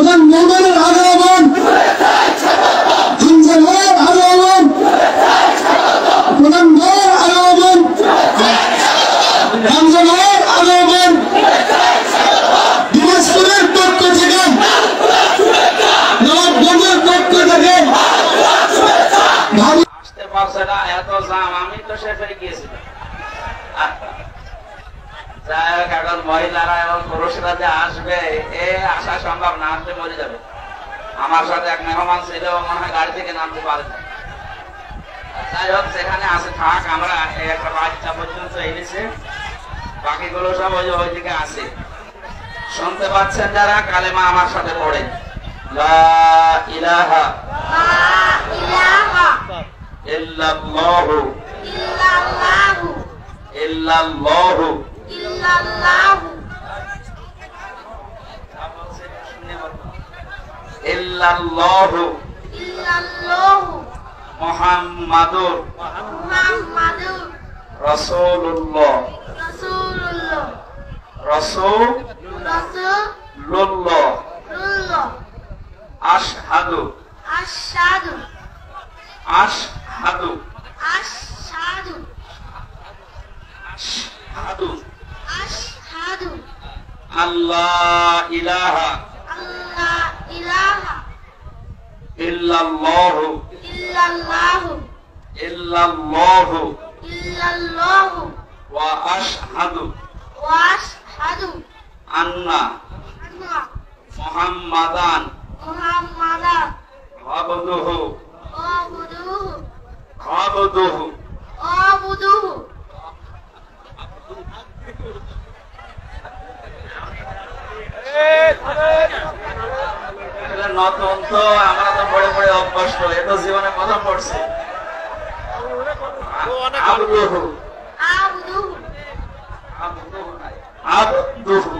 প্রধান মেয়রের আগমন, হামজা ভাইয়ের আগমন, প্রধান মেয়র আগমন, হামজা ভাইয়ের আগমন, দিনাজপুরের পক্ষ থেকে, নবাবগঞ্জের পক্ষ থেকে আসতে পারছে না, এত জাম, আমি তো শেষ হয়ে গিয়েছিলাম। যাই হোক, এখন মহিলারা এবং পুরুষরা যে আসবে এ আসা সম্ভব না, আসলে মরে যাবে। আমার সাথে এক মেহমান ছিল, মনে হয় গাড়ি থেকে নামতে পারে না। যাই হোক, সেখানে আসে থাক, আমরা একটা বাচ্চা পর্যন্ত এনেছে, বাকিগুলো সব ওই দিকে আসে। শুনতে পাচ্ছেন যারা, কালেমা আমার সাথে পড়ে, লা ইলাহা ইল্লাল্লাহু ইল্লাল্লাহু ইল্লাল্লাহু মুহাম্মাদুর রাসূলুল্লাহ রাসূলুল্লাহ আশহাদু আশহাদু আশহাদু আল্লাহ ইলাহা ইল্লাল্লাহু ওয়া আশহাদু আন্না মুহাম্মাদান আবদুহু নতুন তো, আমরা তো পড়ে পড়ে অভ্যস্ত, এ তো জীবনে প্রথম পড়ছে। আবদুহু আবদুহু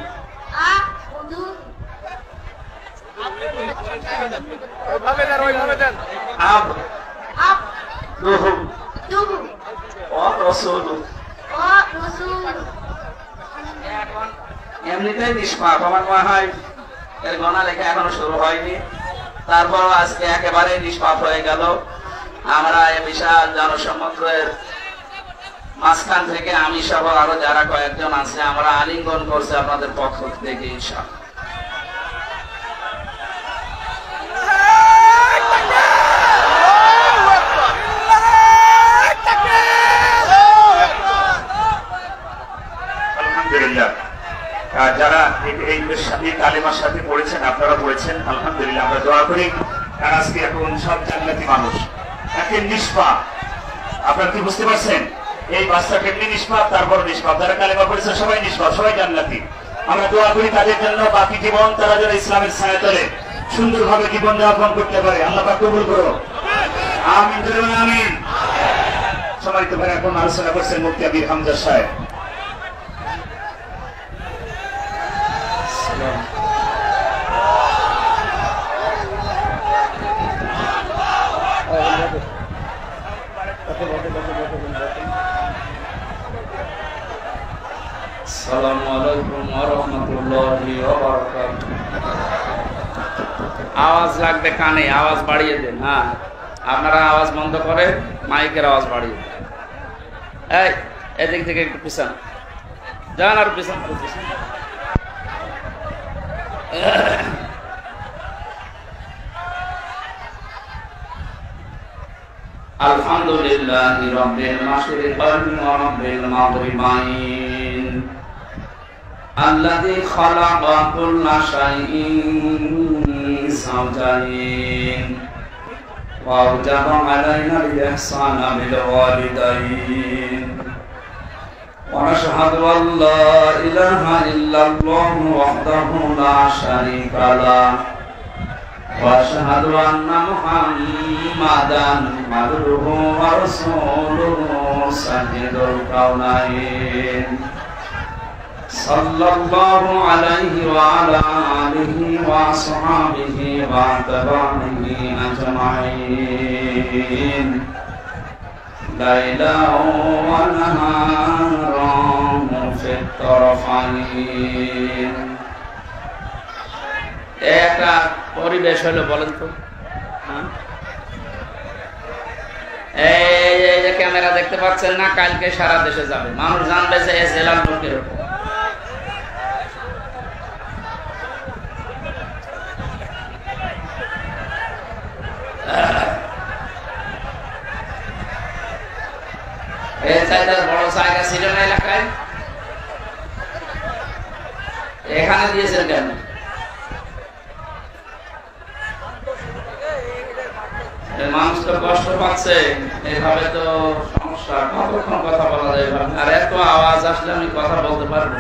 এমনিতেই নিষ্পাপ, আমার মনে হয় এর গণা লেখা এখনো শুরু হয়নি, তারপর আজকে একেবারে নিষ্পাপ হয়ে গেল। আমরা এই বিশাল জনসমুদ্রের মাঝখান থেকে আমি সহ আরো যারা কয়েকজন আছে, আমরা আলিঙ্গন করছি আপনাদের পক্ষ থেকে ইনশাআল্লাহ। আলহামদুলিল্লাহ, যারা এই কালেমার সাথে পড়েছেন, আপনারা পড়েছেন, আলহামদুলিল্লাহ। আমরা দোয়া করি, কারণ আজকে এখন সব জান্নাতি মানুষ, একে নিষ্পাপ। আপনারা কি বুঝতে পারছেন? এই বাচ্চা কেমনি নিষ্পাপ, তারপর নিষ্পাপ। যারা কালেমা পড়েছেন সবাই নিষ্পাপ, সবাই জান্নাতি। আমরা দোয়া করি তাদের জন্য, বাকি জীবন তারা যেন ইসলামের ছায়াতলে সুন্দরভাবে জীবন যাপন করতে পারে। আল্লাহ পাক কবুল করো, আমিন বলুন আমিন। সম্মানিত ভাই, এখন আলোচনা করছেন মুফতি আবির হামজা সাহেব। আসসালামু আলাইকুম ওয়া রাহমাতুল্লাহি ওয়া বারাকাতুহু। আওয়াজ লাগবে কানে, আওয়াজ বাড়িয়ে দেন। হ্যাঁ, আপনারা আওয়াজ বন্ধ করে মাইকের আওয়াজ বাড়িয়ে দেন। এই এদিক থেকে একটু পিছন যান, আর পিছন। আলহামদুলিল্লাহি রাব্বিল মাশরিকাইন ওয়া রাব্বিল মাগরিবাইন আল্লাযী খালাকা কুল্লা শাইইন যাওজাইন ওয়া আওজাবা আলাইনাল ইহসানা বিল ওয়ালিদাইন ওয়া নাশহাদু আল্লা ইলাহা ইল্লাল্লাহু ওয়াহদাহু লা শারীকা লাহু واشهد ان محمدا عبده ورسوله سيد الكونين صلى الله عليه وعلى اله واصحابه واتباعه اجمعين ليلا ونهارا في الطرفين একটা পরিবেশ হলো বলেন তো। হ্যাঁ? এই যে ক্যামেরা দেখতে পাচ্ছেন না, কালকে সারা দেশে যাবে, মানুষ জানবে যে এই জেলার লোকের উপর। বড় জায়গা ছিল না এলাকায়, এখানে দিয়েছেন কেন? মানুষ তো কষ্ট পাচ্ছে, এভাবে তো সমস্যা, কতক্ষণ কথা বলা যায়? আর এত আওয়াজ আসলে আমি কথা বলতে পারবো?